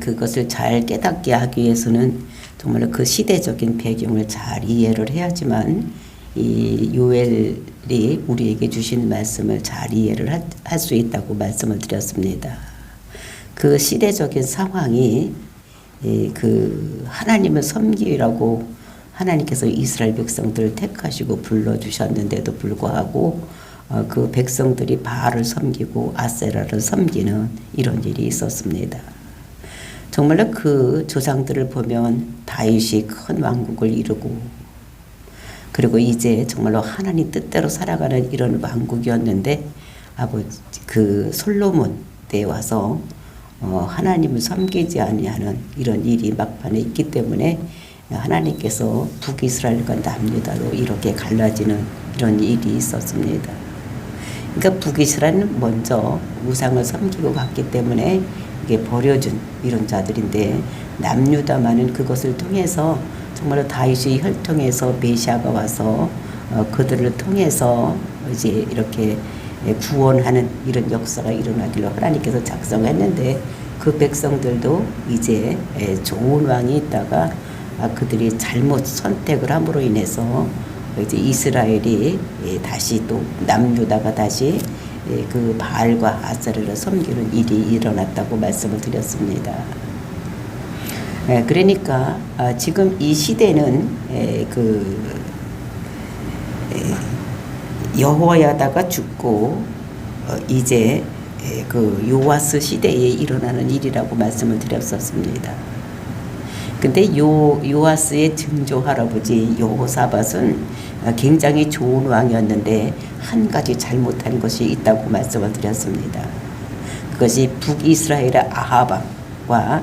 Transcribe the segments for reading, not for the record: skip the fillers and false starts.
그것을 잘 깨닫게 하기 위해서는 정말로 그 시대적인 배경을 잘 이해를 해야지만 이 요엘이 우리에게 주신 말씀을 잘 이해를 할 수 있다고 말씀을 드렸습니다. 그 시대적인 상황이 그 하나님을 섬기라고 하나님께서 이스라엘 백성들을 택하시고 불러주셨는데도 불구하고 그 백성들이 바알을 섬기고 아세라를 섬기는 이런 일이 있었습니다. 정말로 그 조상들을 보면 다윗이 큰 왕국을 이루고 그리고 이제 정말로 하나님 뜻대로 살아가는 이런 왕국이었는데 그 솔로몬 때에 와서 하나님을 섬기지 아니하는 이런 일이 막판에 있기 때문에 하나님께서 북이스라엘과 남유다로 이렇게 갈라지는 이런 일이 있었습니다. 그러니까 북이스라엘은 먼저 우상을 섬기고 갔기 때문에 이게 버려준 이런 자들인데 남유다만은 그것을 통해서 정말로 다윗의 혈통에서 메시아가 와서 그들을 통해서 이제 이렇게 구원하는 이런 역사가 일어나기로 하나님께서 작성했는데 그 백성들도 이제 좋은 왕이 있다가 그들이 잘못 선택을 함으로 인해서 이제 이스라엘이 다시 또 남유다가 다시 그 바알과 아세라를 섬기는 일이 일어났다고 말씀을 드렸습니다. 그러니까 지금 이 시대는 그 여호야다가 죽고 이제 그 요아스 시대에 일어나는 일이라고 말씀을 드렸었습니다. 근데 요아스의 증조 할아버지 여호사밧은 굉장히 좋은 왕이었는데 한 가지 잘못한 것이 있다고 말씀을 드렸습니다. 그것이 북이스라엘의 아하방과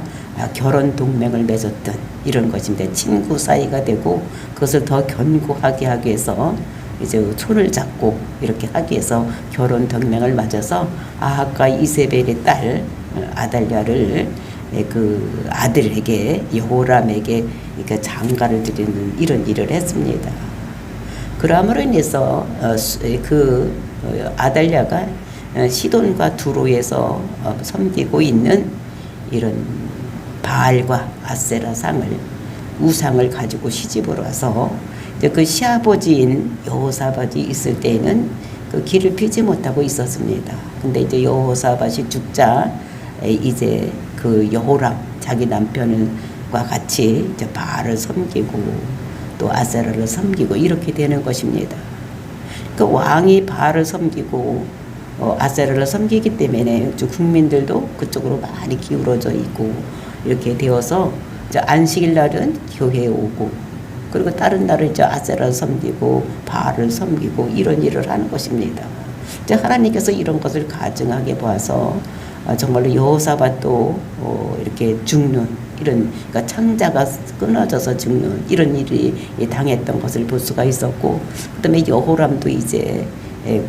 결혼 동맹을 맺었던 이런 것인데 친구 사이가 되고 그것을 더 견고하게 하기 위해서 이제 손을 잡고 이렇게 하기 위해서 결혼 동맹을 맺어서 아합과 이세벨의 딸 아달랴를 그 아들에게 여호람에게 장가를 드리는 이런 일을 했습니다. 그러므로 인해서 그 아달랴가 시돈과 두로에서 섬기고 있는 이런 바알과 아세라 상을 우상을 가지고 시집을 와서 그 시아버지인 여호사밧이 있을 때에는 그 길을 피지 못하고 있었습니다. 근데 이제 여호사밧이 죽자 이제 그 여호람 자기 남편과 같이 이제 바알을 섬기고 또 아세라를 섬기고 이렇게 되는 것입니다. 그 왕이 바알을 섬기고 아세라를 섬기기 때문에 국민들도 그쪽으로 많이 기울어져 있고 이렇게 되어서 이제 안식일 날은 교회에 오고 그리고 다른 날은 이제 아세라를 섬기고 바알을 섬기고 이런 일을 하는 것입니다. 이제 하나님께서 이런 것을 가증하게 보아서 정말로 여호사밧도 이렇게 죽는 이런 그러니까 창자가 끊어져서 죽는 이런 일이 당했던 것을 볼 수가 있었고 그다음에 여호람도 이제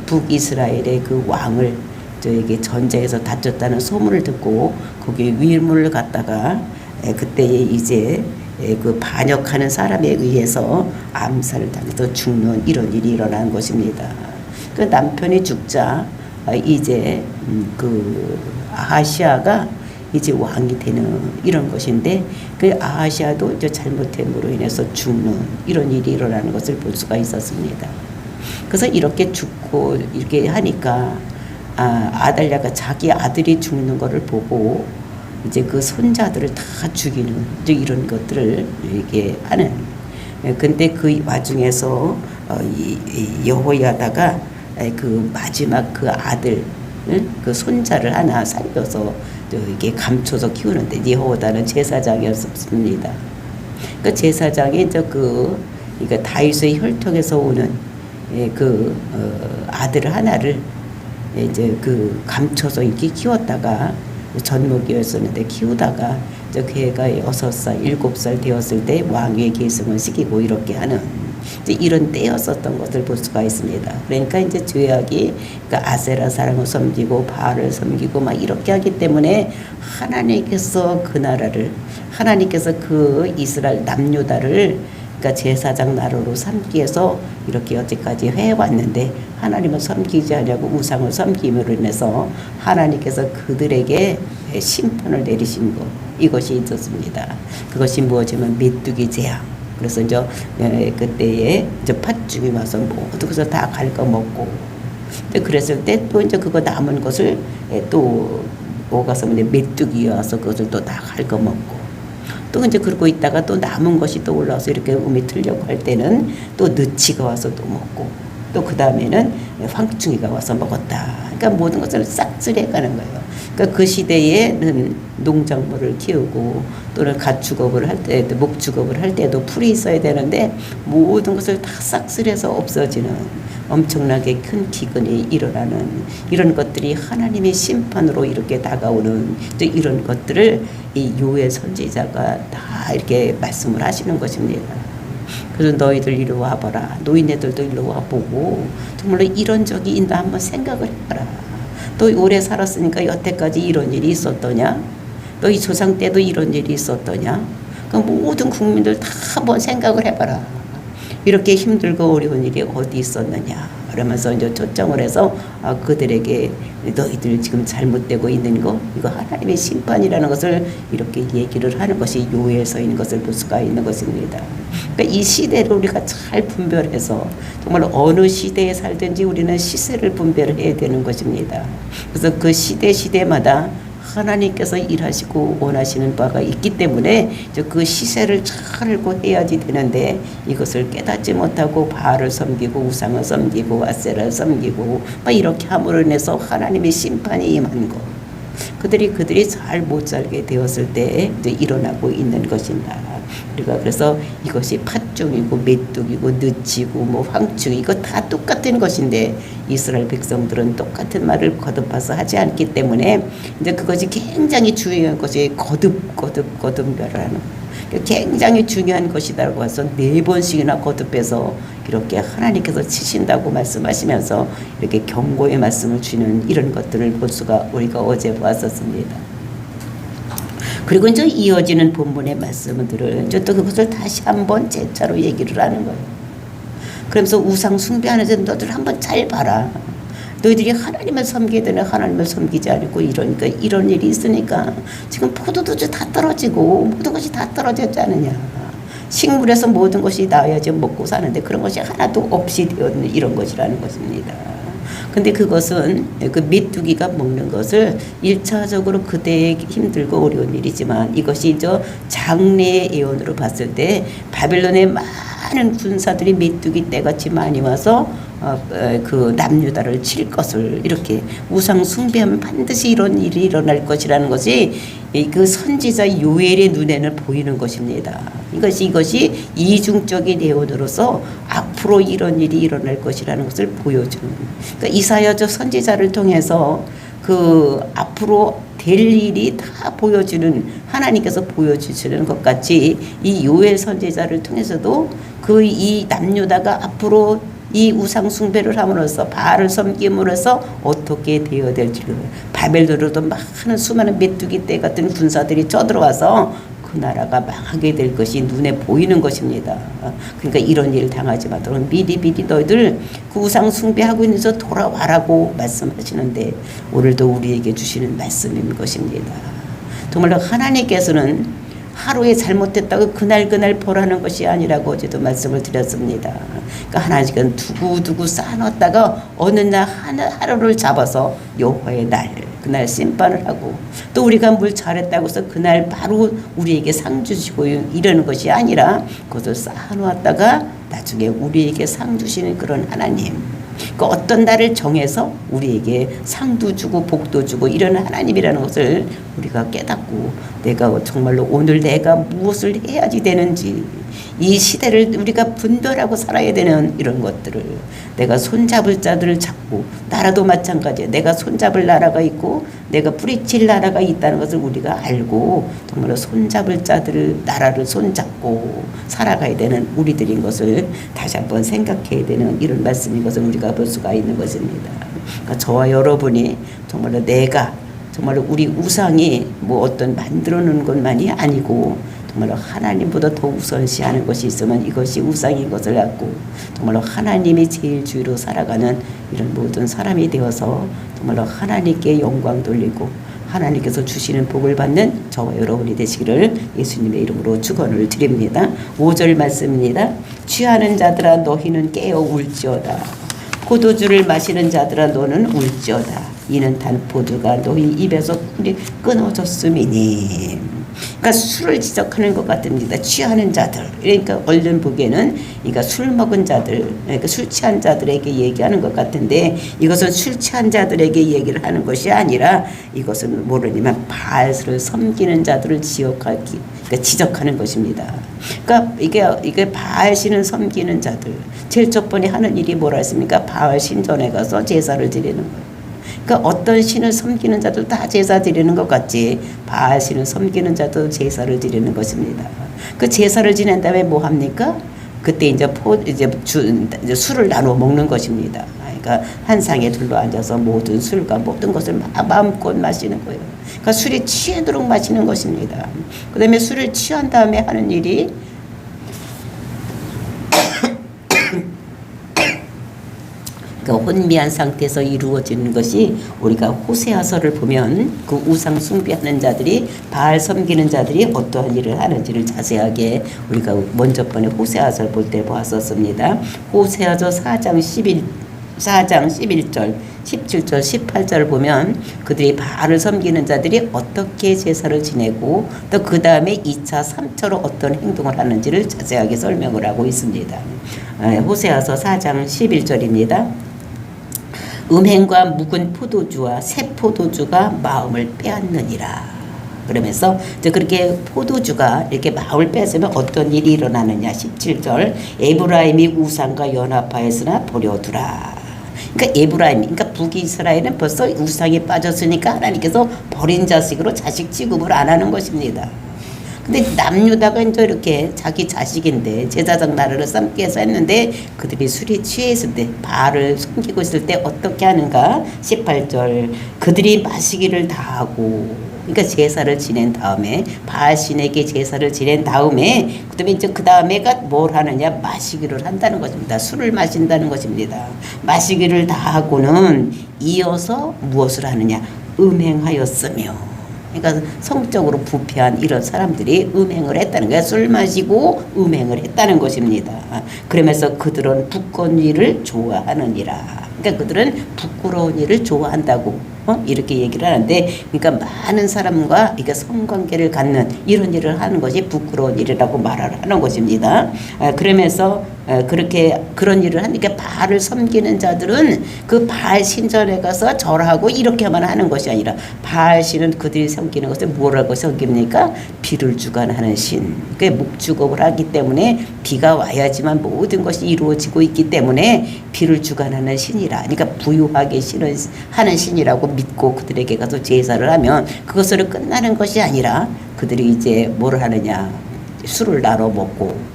북이스라엘의 그 왕을 저에게 전쟁에서 다쳤다는 소문을 듣고 거기에 위문을 갖다가 그때에 이제 그 반역하는 사람에 의해서 암살을 당해서 죽는 이런 일이 일어난 것입니다. 그 남편이 죽자 이제 그 아하시아가 이제 왕이 되는 이런 것인데 그 아하시아도 이제 잘못됨으로 인해서 죽는 이런 일이 일어나는 것을 볼 수가 있었습니다. 그래서 이렇게 죽고 이렇게 하니까 아달랴가 자기 아들이 죽는 것을 보고 이제 그 손자들을 다 죽이는 이제 이런 것들을 이렇게 하는. 근데 그 와중에서 여호야다가 그 마지막 그 아들 그 손자를 하나 살려서 이게 감춰서 키우는데 여호야다는 제사장이었습니다. 그 제사장이 그러니까 다윗의 혈통에서 오는 그 아들 하나를 이제 그 감춰서 이렇게 키웠다가 젖먹이였었는데 키우다가 걔가 6살, 7살 되었을 때 왕위의 계승을 시키고 이렇게 하는 이제 이런 때였었던 것을 볼 수가 있습니다. 그러니까 이제 죄악이 그러니까 아세라 사랑을 섬기고 바알을 섬기고 막 이렇게 하기 때문에 하나님께서 그 나라를 하나님께서 그 이스라엘 남유다를 그러니까 제사장 나라로 삼기 위해서 이렇게 여태까지 해왔는데 하나님을 섬기지 않냐고 우상을 섬김으로 인해서 하나님께서 그들에게 심판을 내리신 것 이것이 있었습니다. 그것이 무엇이면 메뚜기 재앙. 그래서 이제 그때에 이제 팥죽이 와서 모두 것을 다 갉아먹고, 그랬을 때 또 이제 그거 남은 것을 또 오가서 메뚜기 와서 그것을 또 다 갉아먹고, 또 이제 그러고 있다가 또 남은 것이 또 올라와서 이렇게 음이 틀려고 할 때는 또 느치가 와서 또 먹고, 또 그 다음에는 황충이가 와서 먹었다. 그러니까 모든 것을 싹쓸이해가는 거예요. 그러니까 그 시대에는 농작물을 키우고 또는 가축업을 할 때, 목축업을 할 때도 풀이 있어야 되는데 모든 것을 다 싹쓸이해서 없어지는 엄청나게 큰 기근이 일어나는 이런 것들이 하나님의 심판으로 이렇게 다가오는 이런 것들을 이 요엘 선지자가 다 이렇게 말씀을 하시는 것입니다. 그래서 너희들 이리 와봐라. 노인네들도 이리 와보고 정말로 이런 적이 있나 한번 생각을 해봐라. 너 오래 살았으니까 여태까지 이런 일이 있었더냐? 너희 조상 때도 이런 일이 있었더냐? 그 모든 국민들 다 한번 생각을 해봐라. 이렇게 힘들고 어려운 일이 어디 있었느냐? 그러면서 이제 초청을 해서 그들에게 너희들 지금 잘못되고 있는 거, 이거 하나님의 심판이라는 것을 이렇게 얘기를 하는 것이 요엘서인 것을 볼 수가 있는 것입니다. 그러니까 이 시대를 우리가 잘 분별해서 정말 어느 시대에 살든지 우리는 시세를 분별해야 되는 것입니다. 그래서 그 시대마다 하나님께서 일하시고 원하시는 바가 있기 때문에 그 시세를 잘 알고 해야지 되는데 이것을 깨닫지 못하고 바알을 섬기고 우상을 섬기고 아세라를 섬기고 막 이렇게 함으로 인해서 하나님의 심판이 임한 것, 그들이 잘 못 살게 되었을 때 이제 일어나고 있는 것입니다. 우리가 그래서 이것이 팥종이고 메뚜기고 느치고 뭐 황충, 이거 다 똑같은 것인데 이스라엘 백성들은 똑같은 말을 거듭해서 하지 않기 때문에 이제 그것이 굉장히 중요한 것이 거듭멸을 하는 거예요. 굉장히 중요한 것이라고 해서 4번씩이나 거듭해서 이렇게 하나님께서 치신다고 말씀하시면서 이렇게 경고의 말씀을 주는 이런 것들을 볼 수가 우리가 어제 보았었습니다. 그리고 이제 이어지는 본문의 말씀들을 이제 또 그것을 다시 한번 재차로 얘기를 하는 거예요. 그러면서 우상 숭배하는 데 너들 한번 잘 봐라. 너희들이 하나님을 섬기야 되는 하나님을 섬기지 않고 이러니까 이런 일이 있으니까 지금 포도도 다 떨어지고 모든 것이 다 떨어졌지 않느냐. 식물에서 모든 것이 나와야지 먹고 사는데 그런 것이 하나도 없이 되었는 이런 것이라는 것입니다. 근데 그것은 그 메뚜기가 먹는 것을 1차적으로 그때의 힘들고 어려운 일이지만 이것이 장래의 예언으로 봤을 때 바벨론의 많은 군사들이 메뚜기 떼같이 많이 와서 그 남유다를 칠 것을 이렇게 우상 숭배하면 반드시 이런 일이 일어날 것이라는 것이 그 선지자 요엘의 눈에는 보이는 것입니다. 이것이 이중적인 예언으로서 앞으로 이런 일이 일어날 것이라는 것을 보여주는. 그러니까 이사야 선지자를 통해서 그 앞으로 될 일이 다 보여주는, 하나님께서 보여주시는 것 같이 이 요엘 선지자를 통해서도 그 이 남유다가 앞으로 이 우상 숭배를 함으로써 바알을 섬김으로써 어떻게 되어야 될지를, 바벨론으로도 많은 수많은 메뚜기 떼 같은 군사들이 쳐들어와서 그 나라가 망하게 될 것이 눈에 보이는 것입니다. 그러니까 이런 일을 당하지 마도록 미리 너희들 그 우상 숭배하고 있는 데서 돌아와라고 말씀하시는데 오늘도 우리에게 주시는 말씀인 것입니다. 정말로 하나님께서는 하루에 잘못했다고 그날 벌하는 것이 아니라고 어제도 말씀을 드렸습니다. 그러니까 하나님은 두고두고 쌓아놨다가 어느 날 하루를 잡아서 여호와의 날, 그날 심판을 하고 또 우리가 뭘 잘했다고 해서 그날 바로 우리에게 상 주시고 이러는 것이 아니라 그것을 쌓아놓았다가 나중에 우리에게 상 주시는 그런 하나님, 그 어떤 날을 정해서 우리에게 상도 주고 복도 주고 이런 하나님이라는 것을 우리가 깨닫고 내가 정말로 오늘 내가 무엇을 해야지 되는지, 이 시대를 우리가 분별하고 살아야 되는 이런 것들을, 내가 손잡을 자들을 잡고, 나라도 마찬가지야. 내가 손잡을 나라가 있고 내가 뿌리칠 나라가 있다는 것을 우리가 알고 정말로 손잡을 자들을, 나라를 손잡고 살아가야 되는 우리들인 것을 다시 한번 생각해야 되는 이런 말씀인 것을 우리가 볼 수가 있는 것입니다. 그러니까 저와 여러분이 정말로 내가 정말로 우리 우상이 뭐 어떤 만들어 놓은 것만이 아니고 정말로 하나님보다 더 우선시하는 것이 있으면 이것이 우상인 것을 알고 정말로 하나님이 제일 주위로 살아가는 이런 모든 사람이 되어서 정말로 하나님께 영광 돌리고 하나님께서 주시는 복을 받는 저와 여러분이 되시기를 예수님의 이름으로 축원을 드립니다. 5절 말씀입니다. 취하는 자들아 너희는 깨어 울지어다. 포도주를 마시는 자들아 너는 울지어다. 이는 단 포도가 너희 입에서 꿀이 끊어졌음이니. 그러니까 술을 지적하는 것 같습니다. 취하는 자들. 그러니까 얼른 보기에는 그러니까 술 먹은 자들, 그러니까 술 취한 자들에게 얘기하는 것 같은데 이것은 술 취한 자들에게 얘기를 하는 것이 아니라 이것은 모르지만 바알을 섬기는 자들을 그러니까 지적하는 것입니다. 그러니까 이게 바알 신을 섬기는 자들. 제일 첫 번에 하는 일이 뭐라 했습니까? 바알 신전에 가서 제사를 드리는 거예요. 그러니까 어떤 신을 섬기는 자도 다 제사 드리는 것 같지 바알 신을 섬기는 자도 제사를 드리는 것입니다. 그 제사를 지낸 다음에 뭐 합니까? 그때 이제 술을 나눠 먹는 것입니다. 그러니까 한 상에 둘러앉아서 모든 술과 모든 것을 마음껏 마시는 거예요. 그러니까 술이 취하도록 마시는 것입니다. 그다음에 술을 취한 다음에 하는 일이 그 혼미한 상태에서 이루어지는 것이 우리가 호세아서를 보면 그 우상 숭배하는 자들이 바알 섬기는 자들이 어떠한 일을 하는지를 자세하게 우리가 먼저 번에 호세아서를 볼 때 보았었습니다. 호세아서 4장 11절 17절 18절을 보면 그들이 바알을 섬기는 자들이 어떻게 제사를 지내고 또 그 다음에 2차 3차로 어떤 행동을 하는지를 자세하게 설명을 하고 있습니다. 호세아서 4장 11절입니다. 음행과 묵은 포도주와 새 포도주가 마음을 빼앗느니라. 그러면서 그렇게 포도주가 이렇게 마음을 빼앗으면 어떤 일이 일어나느냐. 17절 에브라임이 우상과 연합하였으나 버려두라. 그러니까 에브라임, 그러니까 북이스라엘은 벌써 우상에 빠졌으니까 하나님께서 버린 자식으로 자식 취급을 안 하는 것입니다. 근데 남유다가 이제 이렇게 자기 자식인데 제사장 나라를 삼게 해서 했는데 그들이 술이 취해 있을 때 바알을 섬기고 있을 때 어떻게 하는가. 18절 그들이 마시기를 다하고 그러니까 제사를 지낸 다음에 바알 신에게 제사를 지낸 다음에 그다음에 이제 그 다음에가 뭘 하느냐. 마시기를 한다는 것입니다. 술을 마신다는 것입니다. 마시기를 다하고는 이어서 무엇을 하느냐. 음행하였으며. 그러니까 성적으로 부패한 이런 사람들이 음행을 했다는 거야. 술 마시고 음행을 했다는 것입니다. 그러면서 그들은 부끄러운 일을 좋아하느니라. 그러니까 그들은 부끄러운 일을 좋아한다고 이렇게 얘기를 하는데 그러니까 많은 사람과 이게 성관계를 갖는 이런 일을 하는 것이 부끄러운 일이라고 말을 하는 것입니다. 그러면서 그렇게 그런 일을 하니까 바알을 섬기는 자들은 그 바알 신전에 가서 절하고 이렇게만 하는 것이 아니라 바알 신은 그들이 섬기는 것을 뭐라고 섬깁니까? 비를 주관하는 신. 그게 목축업을 하기 때문에 비가 와야지만 모든 것이 이루어지고 있기 때문에 비를 주관하는 신이라. 그러니까 부유하게 하는 신이라고 믿고 그들에게 가서 제사를 하면 그것으로 끝나는 것이 아니라 그들이 이제 뭘 하느냐. 술을 나눠 먹고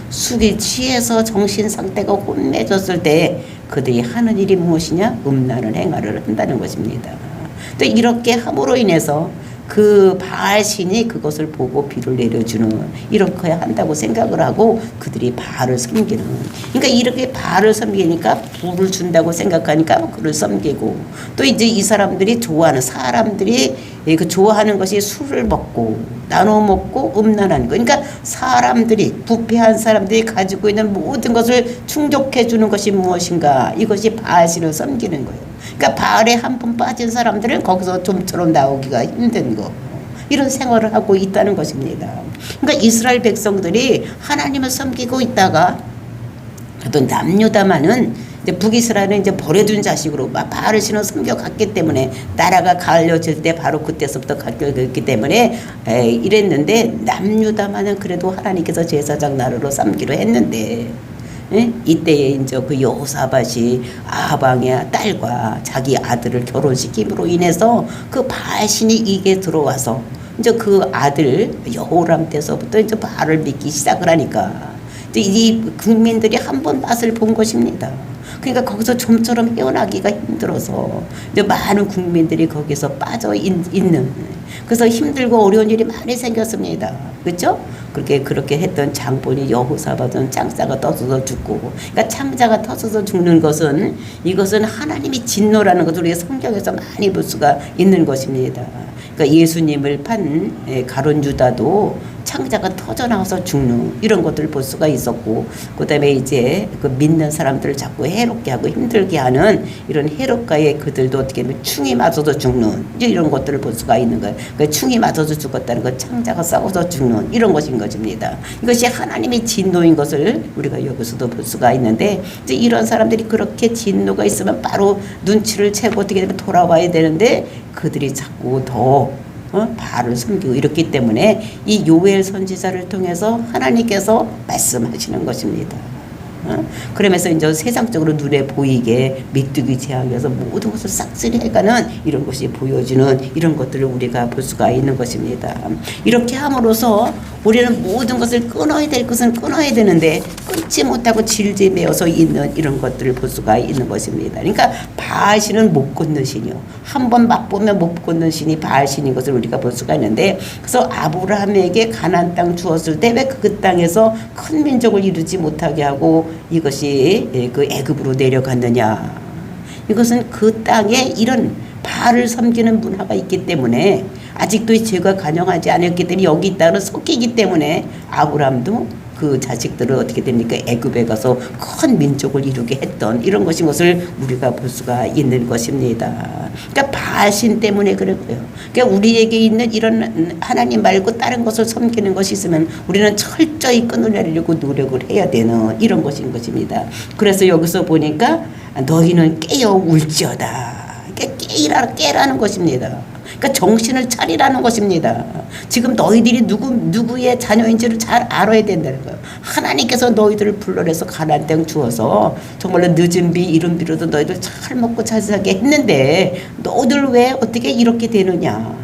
술이 취해서 정신 상태가 혼미해졌을 때 그들이 하는 일이 무엇이냐? 음란한 행위를 한다는 것입니다. 또 이렇게 함으로 인해서 그 바알 신이 그것을 보고 비를 내려주는 이렇게 한다고 생각을 하고 그들이 바알을 섬기는. 그러니까 이렇게 바알을 섬기니까 불을 준다고 생각하니까 그를 섬기고 또 이제 이 사람들이 좋아하는 사람들이 그 좋아하는 것이 술을 먹고 나눠 먹고 음란한 거. 그러니까 사람들이 부패한 사람들이 가지고 있는 모든 것을 충족해 주는 것이 무엇인가. 이것이 바알 신을 섬기는 거예요. 그러니까 바알에 한 번 빠진 사람들은 거기서 좀처럼 나오기가 힘든 거. 이런 생활을 하고 있다는 것입니다. 그러니까 이스라엘 백성들이 하나님을 섬기고 있다가 또 남유다만은 이제 북이스라엘은 이제 버려둔 자식으로 바알을 신을 섬겨갔기 때문에 나라가 갈려질 때 바로 그때서부터 갈려졌기 때문에 이랬는데 남유다만은 그래도 하나님께서 제사장 나라로 삼기로 했는데 이때에 이제 그 여호사밧이 아하방의 딸과 자기 아들을 결혼시킴으로 인해서 그 바알 신이 이게 들어와서 이제 그 아들 여호람 때서부터 이제 바알을 믿기 시작을 하니까 이제 이 국민들이 한 번 맛을 본 것입니다. 그러니까 거기서 좀처럼 헤어나기가 힘들어서 이제 많은 국민들이 거기서 빠져 있는. 그래서 힘들고 어려운 일이 많이 생겼습니다. 그렇죠? 그렇게 했던 장본이 여호사밧은 창자가 터져서 죽고. 그러니까 창자가 터져서 죽는 것은 이것은 하나님이 진노라는 것을 우리가 성경에서 많이 볼 수가 있는 것입니다. 그러니까 예수님을 판 가룟 유다도 창자가 터져 나와서 죽는 이런 것들을 볼 수가 있었고, 그다음에 이제 그 믿는 사람들을 자꾸 해롭게 하고 힘들게 하는 이런 해롭가에 그들도 어떻게 보면 충이 맞아서 죽는 이런 것들을 볼 수가 있는 거예요. 그 충이 맞아서 죽었다는 건 창자가 싸워서 죽는 이런 것인 것입니다. 이것이 하나님의 진노인 것을 우리가 여기서도 볼 수가 있는데, 이제 이런 사람들이 그렇게 진노가 있으면 바로 눈치를 채고 어떻게 되면 돌아와야 되는데 그들이 자꾸 더 바알을 섬기고 이렇기 때문에 이 요엘 선지자를 통해서 하나님께서 말씀하시는 것입니다. 그러면서 이제 세상적으로 눈에 보이게 메뚜기 제약에서 모든 것을 싹쓸이 해가는 이런 것이 보여지는 이런 것들을 우리가 볼 수가 있는 것입니다. 이렇게 함으로써 우리는 모든 것을 끊어야 될 것은 끊어야 되는데 끊지 못하고 질질매어서 있는 이런 것들을 볼 수가 있는 것입니다. 그러니까 바알신은 못 끊는 신이요. 한번 맛보면 못 끊는 신이 바알신인 것을 우리가 볼 수가 있는데, 그래서 아브라함에게 가나안 땅 주었을 때 왜 그 땅에서 큰 민족을 이루지 못하게 하고 이것이 그 애굽으로 내려갔느냐. 이것은 그 땅에 이런 바알을 섬기는 문화가 있기 때문에, 아직도 죄가 간영하지 않았기 때문에 여기 있다는 섞이기 때문에 아브라함도 그 자식들을 어떻게 됩니까? 애굽에 가서 큰 민족을 이루게 했던 이런 것을 우리가 볼 수가 있는 것입니다. 그러니까 바알신 때문에 그랬고요. 그러니까 우리에게 있는 이런 하나님 말고 다른 것을 섬기는 것이 있으면 우리는 철저히 끊으려고 노력을 해야 되는 이런 것인 것입니다. 그래서 여기서 보니까 너희는 깨어 울지어다. 그러니까 깨라는 것입니다. 그러니까 정신을 차리라는 것입니다. 지금 너희들이 누구의 자녀인지를 잘 알아야 된다는 거예요. 하나님께서 너희들을 불러내서 가나안 땅 주어서 정말로 늦은 비 이른 비로도 너희들 잘 먹고 잘 살게 했는데 너희들 왜 어떻게 이렇게 되느냐.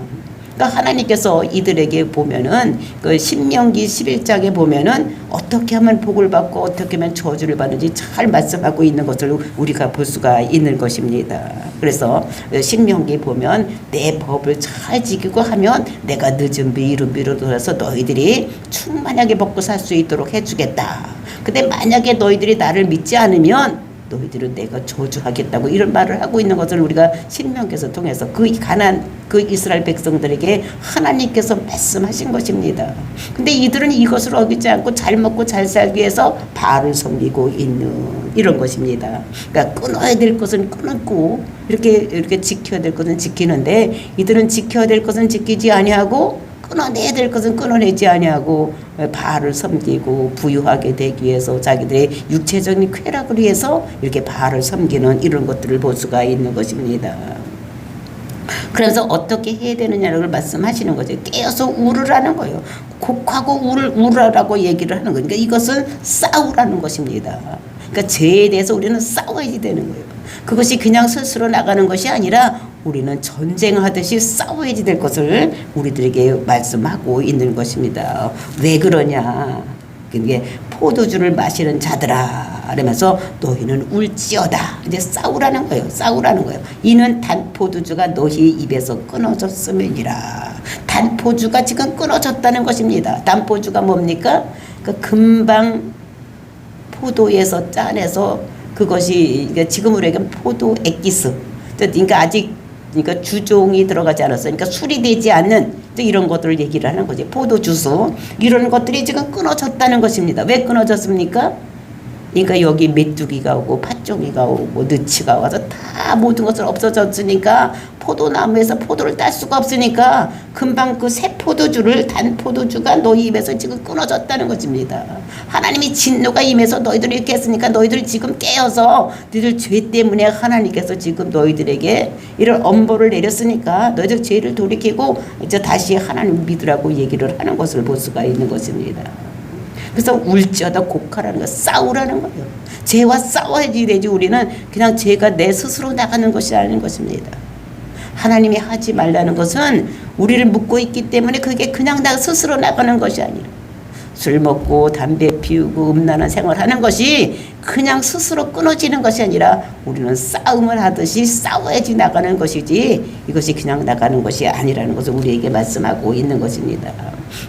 그러니까 하나님께서 이들에게 보면은 그 신명기 11장에 보면은 어떻게 하면 복을 받고 어떻게 하면 저주를 받는지 잘 말씀하고 있는 것을 우리가 볼 수가 있는 것입니다. 그래서 신명기 보면 내 법을 잘 지키고 하면 내가 늦은 비 이른 비로 돌아서 너희들이 충만하게 먹고 살 수 있도록 해주겠다. 근데 만약에 너희들이 나를 믿지 않으면 너희들은 내가 저주하겠다고 이런 말을 하고 있는 것을 우리가 신명기에서 통해서 그 가나안 그 이스라엘 백성들에게 하나님께서 말씀하신 것입니다. 근데 이들은 이것을 어기지 않고 잘 먹고 잘 살기 위해서 바알을 섬기고 있는 이런 것입니다. 그러니까 끊어야 될 것은 끊고 이렇게 지켜야 될 것은 지키는데 이들은 지켜야 될 것은 지키지 아니하고 끊어내야 될 것은 끊어내지 아니하고 바알을 섬기고 부유하게 되기 위해서 자기들의 육체적인 쾌락을 위해서 이렇게 바알을 섬기는 이런 것들을 볼 수가 있는 것입니다. 그래서 어떻게 해야 되느냐를 말씀하시는 거죠. 깨어서 울으라는 거예요. 곡하고 울으라고 얘기를 하는 거예요. 그러니까 이것은 싸우라는 것입니다. 그러니까 죄에 대해서 우리는 싸워야지 되는 거예요. 그것이 그냥 스스로 나가는 것이 아니라 우리는 전쟁하듯이 싸워야지 될 것을 우리들에게 말씀하고 있는 것입니다. 왜 그러냐? 그게 포도주를 마시는 자들아 그러면서 너희는 울지어다. 이제 싸우라는 거예요. 싸우라는 거예요. 이는 단 포도주가 너희 입에서 끊어졌음이니라. 단 포도주가 지금 끊어졌다는 것입니다. 단 포도주가 뭡니까? 그 금방 포도에서 짜내서 그것이 지금으로 얘기하면 포도 액기스. 그러니까 아직 그러니까 주종이 들어가지 않았어요. 그러니까 술이 되지 않는 이런 것들을 얘기를 하는 거지. 포도 주스 이런 것들이 지금 끊어졌다는 것입니다. 왜 끊어졌습니까? 그러니까 여기 메뚜기가 오고 팥종이가 오고 느치가 와서 다 모든 것을 없어졌으니까 포도나무에서 포도를 딸 수가 없으니까 금방 그 새 포도주를 단 포도주가 너희 입에서 지금 끊어졌다는 것입니다. 하나님이 진노가 임해서 너희들을 이렇게 했으니까 너희들이 지금 깨어서 너희들 죄 때문에 하나님께서 지금 너희들에게 이런 엄벌을 내렸으니까 너희들 죄를 돌이키고 이제 다시 하나님 믿으라고 얘기를 하는 것을 볼 수가 있는 것입니다. 그래서 울지어다 곡하라는 거 싸우라는 거예요. 죄와 싸워야지 되지 우리는 그냥 죄가 내 스스로 나가는 것이 아닌 것입니다. 하나님이 하지 말라는 것은 우리를 묶고 있기 때문에 그게 그냥 나 스스로 나가는 것이 아니라 술 먹고 담배 피우고 음란한 생활하는 것이 그냥 스스로 끊어지는 것이 아니라 우리는 싸움을 하듯이 싸워야지 나가는 것이지 이것이 그냥 나가는 것이 아니라는 것을 우리에게 말씀하고 있는 것입니다.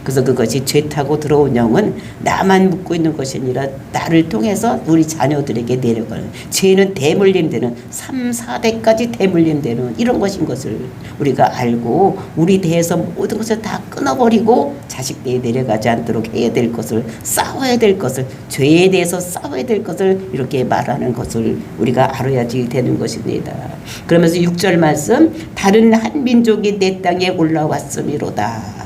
그래서 그것이 죄 타고 들어온 영은 나만 묻고 있는 것이 아니라 나를 통해서 우리 자녀들에게 내려가는, 죄는 대물림되는 3, 4대까지 대물림되는 이런 것인 것을 우리가 알고 우리 대에서 모든 것을 다 끊어버리고 자식들이 내려가지 않도록 해야 될 것을, 싸워야 될 것을, 죄에 대해서 싸워야 될 것을 이렇게 말하는 것을 우리가 알아야지 되는 것입니다. 그러면서 6절 말씀, 다른 한 민족이 내 땅에 올라왔음이로다.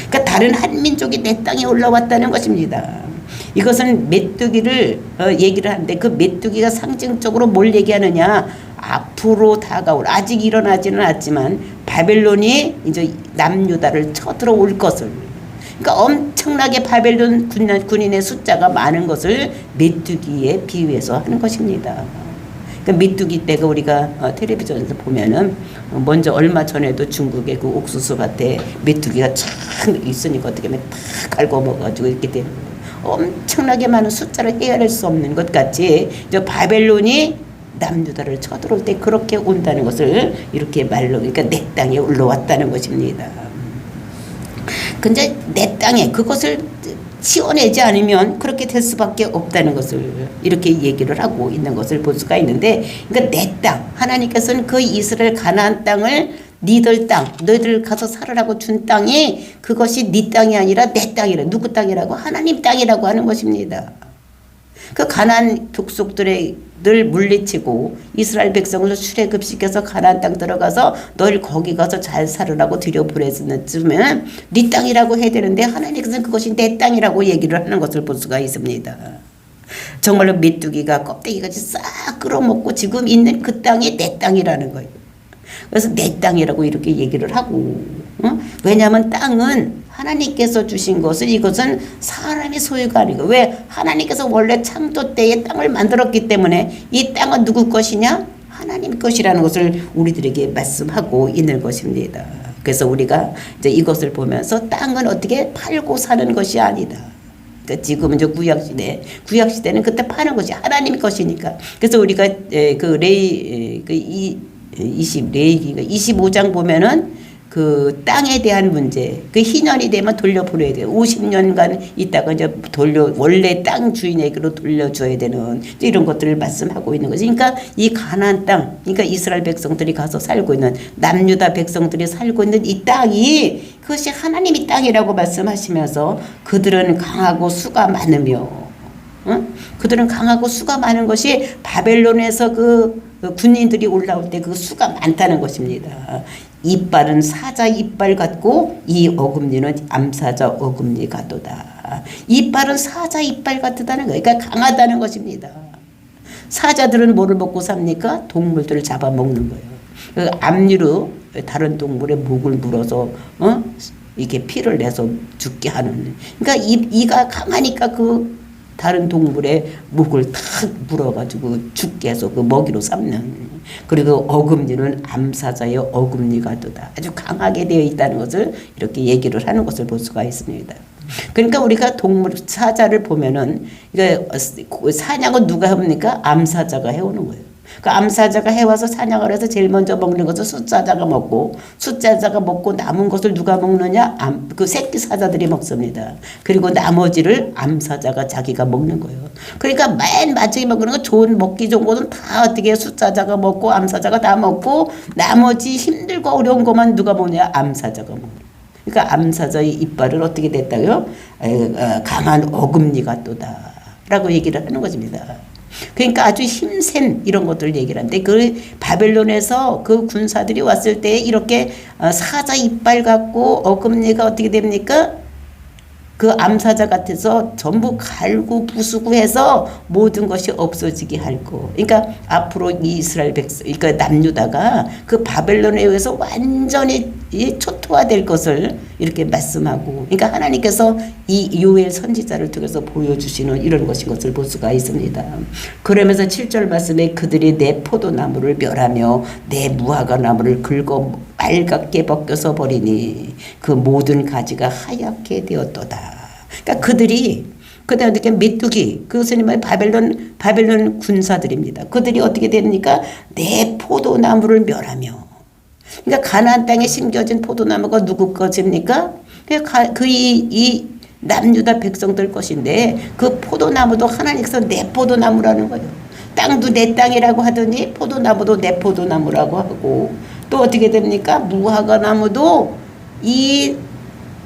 그러니까 다른 한 민족이 내 땅에 올라왔다는 것입니다. 이것은 메뚜기를 얘기를 하는데, 그 메뚜기가 상징적으로 뭘 얘기하느냐, 앞으로 다가올, 아직 일어나지는 않지만 바벨론이 이제 남유다를 쳐들어올 것을, 그러니까 엄청나게 바벨론 군인의 숫자가 많은 것을 메뚜기에 비유해서 하는 것입니다. 그러니까 메뚜기 때가 우리가 텔레비전에서 보면은, 먼저 얼마 전에도 중국의 그 옥수수밭에 메뚜기가 참 있으니까 어떻게 하면 다 갉아먹어가지고 이렇게 되는 거예요. 엄청나게 많은 숫자를 헤아릴 수 없는 것 같이 저 바벨론이 남유다를 쳐들어올 때 그렇게 온다는 것을 이렇게 말로, 그러니까 내 땅에 올라왔다는 것입니다. 근데 내 땅에 그것을 치워내지 않으면 그렇게 될 수밖에 없다는 것을 이렇게 얘기를 하고 있는 것을 볼 수가 있는데, 그러니까 내 땅, 하나님께서는 그 이스라엘 가나안 땅을 니들 땅, 너희들 가서 살으라고 준 땅이 그것이 네 땅이 아니라 내 땅이라, 누구 땅이라고? 하나님 땅이라고 하는 것입니다. 그 가나안 족속들을 물리치고 이스라엘 백성을 출애굽시켜서 가나안 땅 들어가서 너희 거기 가서 잘 살으라고 들여보냈으면 네 땅이라고 해야 되는데, 하나님께서는 그것이 내 땅이라고 얘기를 하는 것을 볼 수가 있습니다. 정말로 메뚜기가 껍데기같이 싹 끌어먹고 지금 있는 그 땅이 내 땅이라는 거예요. 그래서 내 땅이라고 이렇게 얘기를 하고, 왜냐하면 땅은 하나님께서 주신 것을, 이것은 사람의 소유가 아니고, 왜? 하나님께서 원래 창조 때에 땅을 만들었기 때문에 이 땅은 누구 것이냐? 하나님 것이라는 것을 우리들에게 말씀하고 있는 것입니다. 그래서 우리가 이제 이것을 보면서 땅은 어떻게 팔고 사는 것이 아니다. 그러니까 지금은 이제 구약시대는 그때 파는 것이 하나님 것이니까. 그래서 우리가 레위기가 25장 보면은 그 땅에 대한 문제, 그 희년이 되면 돌려보내야 돼요. 50년간 있다가 이제 원래 땅 주인에게로 돌려줘야 되는 이런 것들을 말씀하고 있는 거죠. 그러니까 이 가나안 땅, 그러니까 이스라엘 백성들이 가서 살고 있는, 남유다 백성들이 살고 있는 이 땅이 그것이 하나님의 땅이라고 말씀하시면서 그들은 강하고 수가 많으며, 그들은 강하고 수가 많은 것이 바벨론에서 그 군인들이 올라올 때 그 수가 많다는 것입니다. 이빨은 사자 이빨 같고 이 어금니는 암사자 어금니 같도다. 이빨은 사자 이빨 같다는 거예요. 그러니까 강하다는 것입니다. 사자들은 뭐를 먹고 삽니까? 동물들을 잡아먹는 거예요. 그 앞니로 다른 동물의 목을 물어서 이렇게 피를 내서 죽게 하는. 그러니까 이가 강하니까 그 다른 동물의 목을 탁 물어가지고 죽게 해서 그 먹이로 삼는. 그리고 어금니는 암사자의 어금니가 도다. 아주 강하게 되어 있다는 것을 이렇게 얘기를 하는 것을 볼 수가 있습니다. 그러니까 우리가 동물 사자를 보면은, 사냥은 누가 해옵니까? 암사자가 해오는 거예요. 그 암사자가 해와서 사냥을 해서 제일 먼저 먹는 것을 숫사자가 먹고, 숫사자가 먹고 남은 것을 누가 먹느냐? 그 새끼 사자들이 먹습니다. 그리고 나머지를 암사자가 자기가 먹는 거예요. 그러니까 맨 마지막에 먹는 거, 좋은 먹기 좋은 것은 다 어떻게 숫사자가 먹고 암사자가 다 먹고, 나머지 힘들고 어려운 것만 누가 먹냐? 암사자가 먹는 거예요. 그러니까 암사자의 이빨은 어떻게 됐다고요? 강한 어금니가 또다 라고 얘기를 하는 것입니다. 그러니까 아주 힘센 이런 것들을 얘기를 하는데, 그 바벨론에서 그 군사들이 왔을 때 이렇게 사자 이빨 같고 어금니가 어떻게 됩니까? 그 암사자 같아서 전부 갈고 부수고 해서 모든 것이 없어지게 할 거. 그러니까 앞으로 이스라엘 백성, 그러니까 남유다가 그 바벨론에 의해서 완전히 초토화될 것을 이렇게 말씀하고, 그러니까 하나님께서 이 요엘 선지자를 통해서 보여주시는 이런 것인 것을 볼 수가 있습니다. 그러면서 7절 말씀에 그들이 내 포도나무를 멸하며 내 무화과 나무를 긁어 빨갛게 벗겨서 버리니 그 모든 가지가 하얗게 되었도다. 그러니까 그들이 그다음에 메뚜기, 그것은 바벨론 군사들입니다. 그들이 어떻게 됩니까? 내 포도나무를 멸하며. 그러니까 가나안 땅에 심겨진 포도나무가 누구 것입니까? 이 남유다 백성들 것인데 그 포도나무도 하나님께서 내 포도나무라는 거예요. 땅도 내 땅이라고 하더니 포도나무도 내 포도나무라고 하고 또 어떻게 됩니까? 무화과 나무도 이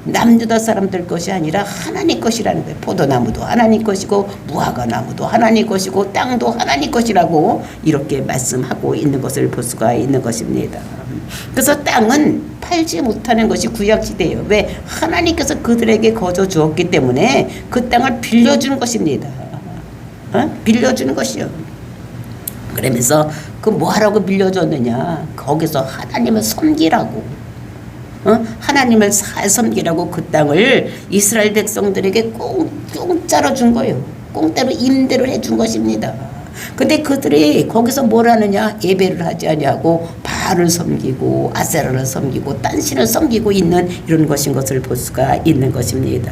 남유다 사람들 것이 아니라 하나님 것이라는 거예요. 포도나무도 하나님 것이고 무화과 나무도 하나님 것이고 땅도 하나님 것이라고 이렇게 말씀하고 있는 것을 볼 수가 있는 것입니다. 그래서 땅은 팔지 못하는 것이 구약시대예요. 왜? 하나님께서 그들에게 거저 주었기 때문에 그 땅을 빌려주는 것입니다. 빌려주는 것이요. 그러면서 그 뭐하라고 빌려줬느냐? 거기서 하나님을 섬기라고. 하나님을 잘 섬기라고 그 땅을 이스라엘 백성들에게 공짜로 준 거예요. 공짜로 임대를 해준 것입니다. 근데 그들이 거기서 뭘 하느냐? 예배를 하지 아니하고 바알을 섬기고 아세라를 섬기고 딴 신을 섬기고 있는 이런 것을 볼 수가 있는 것입니다.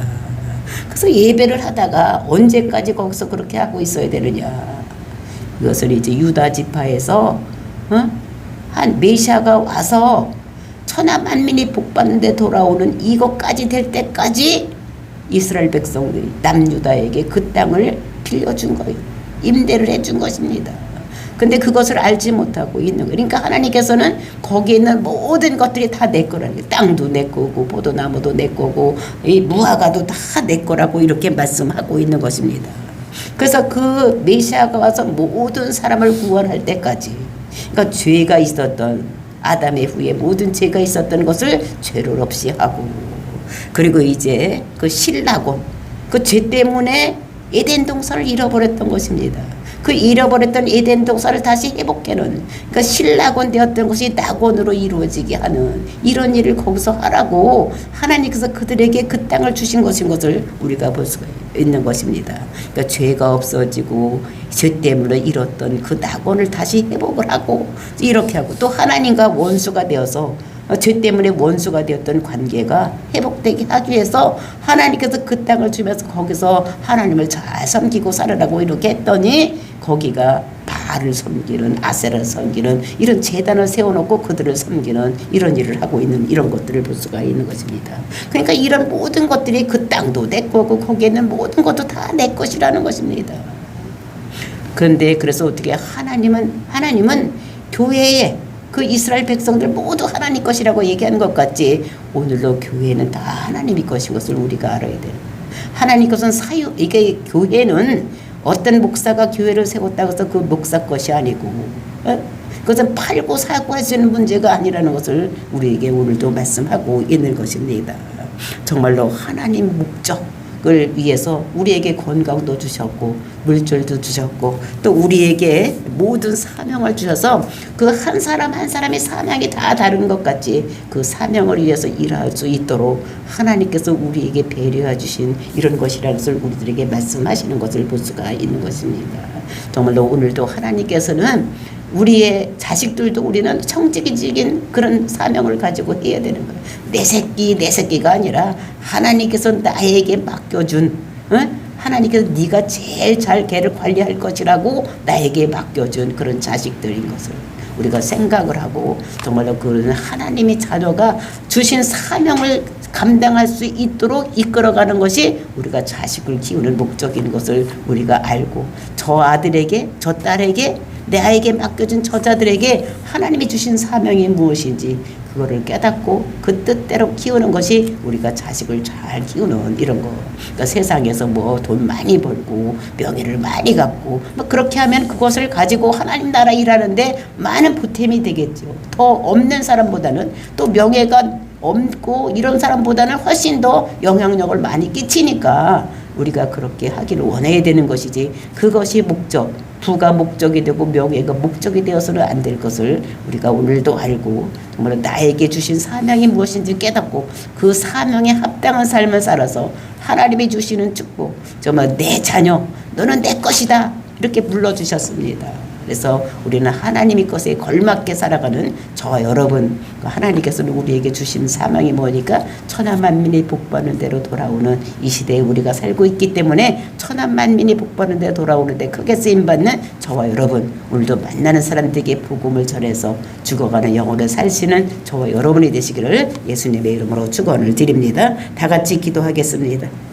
그래서 예배를 하다가 언제까지 거기서 그렇게 하고 있어야 되느냐? 이것을 이제 유다 지파에서 한 메시아가 와서 천하 만민이 복받는데 돌아오는 이것까지 될 때까지 이스라엘 백성들이 남유다에게 그 땅을 빌려준 거예요. 임대를 해준 것입니다. 근데 그것을 알지 못하고 있는 거예요. 그러니까 하나님께서는 거기에 있는 모든 것들이 다 내 거라는 거예요. 땅도 내 거고 포도나무도 내 거고 이 무화과도 다 내 거라고 이렇게 말씀하고 있는 것입니다. 그래서 그 메시아가 와서 모든 사람을 구원할 때까지 그러니까 죄가 있었던 아담의 후에 모든 죄가 있었던 것을 죄를 없이 하고 그리고 이제 그 신라곤 그 죄 때문에 에덴 동산을 잃어버렸던 것입니다. 그 잃어버렸던 에덴 동산을 다시 회복해놓은 그러니까 신라곤 되었던 것이 낙원으로 이루어지게 하는 이런 일을 거기서 하라고 하나님께서 그들에게 그 땅을 주신 것을 우리가 볼 수가 있는 것입니다. 그러니까 죄가 없어지고 죄 때문에 잃었던 그 낙원을 다시 회복을 하고 이렇게 하고 또 하나님과 원수가 되어서 죄 때문에 원수가 되었던 관계가 회복되게 하기 위해서 하나님께서 그 땅을 주면서 거기서 하나님을 잘 섬기고 살으라고 이렇게 했더니 거기가 바알을 섬기는 아세라를 섬기는 이런 제단을 세워놓고 그들을 섬기는 이런 일을 하고 있는 이런 것들을 볼 수가 있는 것입니다. 그러니까 이런 모든 것들이 그 땅도 내 거고 거기에 있는 모든 것도 다 내 것이라는 것입니다. 그런데 그래서 어떻게 하나님은 교회에 그 이스라엘 백성들 모두 하나님 것이라고 얘기하는 것 같지 오늘도 교회는 다 하나님의 것인 것을 우리가 알아야 돼요. 하나님 것은 이게 교회는 어떤 목사가 교회를 세웠다고 해서 그 목사 것이 아니고 그것은 팔고 사고 할 수 있는 문제가 아니라는 것을 우리에게 오늘도 말씀하고 있는 것입니다. 정말로 하나님 목적을 위해서 우리에게 건강도 주셨고 물질도 주셨고 또 우리에게 모든 사명을 주셔서 그 한 사람 한 사람의 사명이 다 다른 것 같이 그 사명을 위해서 일할 수 있도록 하나님께서 우리에게 배려해 주신 이런 것이라는 것을 우리들에게 말씀하시는 것을 볼 수가 있는 것입니다. 정말로 오늘도 하나님께서는 우리의 자식들도 우리는 청지기적인 그런 사명을 가지고 해야 되는 거예요. 내 새끼가 아니라 하나님께서 나에게 맡겨준 하나님께서 네가 제일 잘 걔를 관리할 것이라고 나에게 맡겨준 그런 자식들인 것을 우리가 생각을 하고 정말로 그런 하나님의 자녀가 주신 사명을 감당할 수 있도록 이끌어가는 것이 우리가 자식을 키우는 목적인 것을 우리가 알고 저 아들에게 저 딸에게 나에게 맡겨준 저자들에게 하나님이 주신 사명이 무엇인지 그거를 깨닫고 그 뜻대로 키우는 것이 우리가 자식을 잘 키우는 이런 거. 그러니까 세상에서 뭐 돈 많이 벌고 명예를 많이 갖고 뭐 그렇게 하면 그것을 가지고 하나님 나라 일하는데 많은 보탬이 되겠죠. 더 없는 사람보다는 또 명예가 없고 이런 사람보다는 훨씬 더 영향력을 많이 끼치니까 우리가 그렇게 하기를 원해야 되는 것이지 그것이 목적. 부가 목적이 되고 명예가 목적이 되어서는 안 될 것을 우리가 오늘도 알고 정말 나에게 주신 사명이 무엇인지 깨닫고 그 사명에 합당한 삶을 살아서 하나님이 주시는 축복 정말 내 자녀 너는 내 것이다 이렇게 불러주셨습니다. 그래서 우리는 하나님의 것에 걸맞게 살아가는 저와 여러분, 하나님께서는 우리에게 주신 사명이 뭐니까 천하만민이 복받는 대로 돌아오는 이 시대에 우리가 살고 있기 때문에 천하만민이 복받는 대로 돌아오는데 크게 쓰임받는 저와 여러분, 오늘도 만나는 사람들에게 복음을 전해서 죽어가는 영혼을 살시는 저와 여러분이 되시기를 예수님의 이름으로 축원을 드립니다. 다 같이 기도하겠습니다.